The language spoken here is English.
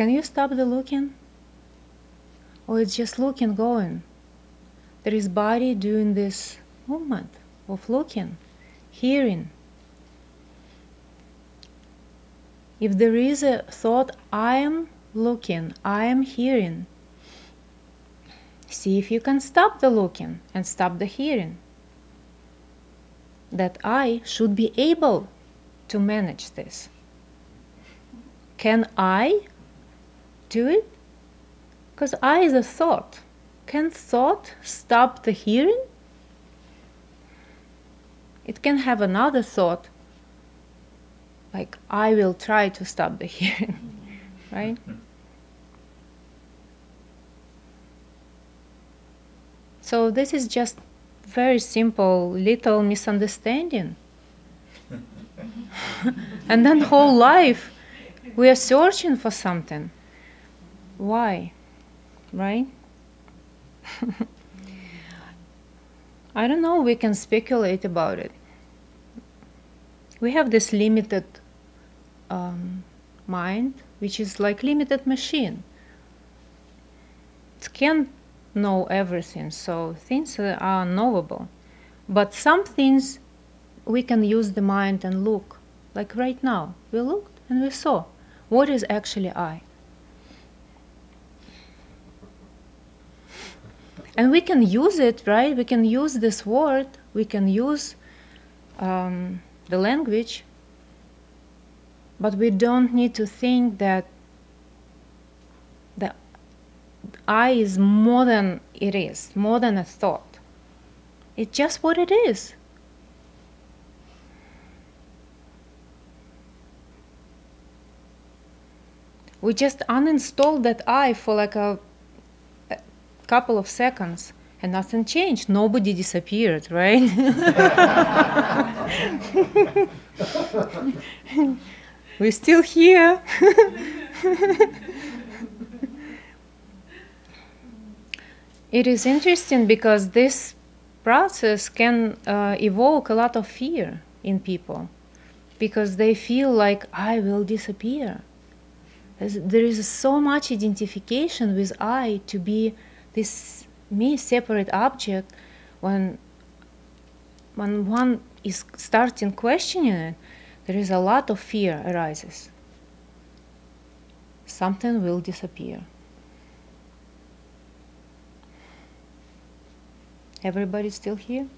Can you stop the looking? Or it's just looking going? There is body doing this movement of looking, hearing. If there is a thought, I am looking, I am hearing, see if you can stop the looking and stop the hearing. That I should be able to manage this. Can I do it? Because I is a thought. Can thought stop the hearing? It can have another thought, like I will try to stop the hearing, right? So this is just very simple little misunderstanding. And then whole life we are searching for something. Why? Right? I don't know, we can speculate about it. We have this limited mind, which is like limited machine. It can't know everything, so things are knowable. But some things we can use the mind and look. Like right now, we looked and we saw what is actually I. And we can use it, right? We can use this word, we can use the language, but we don't need to think that the I is more than it is, more than a thought. It's just what it is. We just uninstalled that I for like a couple of seconds and nothing changed. Nobody disappeared, right? We're still here. It is interesting because this process can evoke a lot of fear in people because they feel like I will disappear. There is so much identification with I to be this me separate object. When one is starting questioning it, there is a lot of fear arises. Something will disappear. Everybody still here?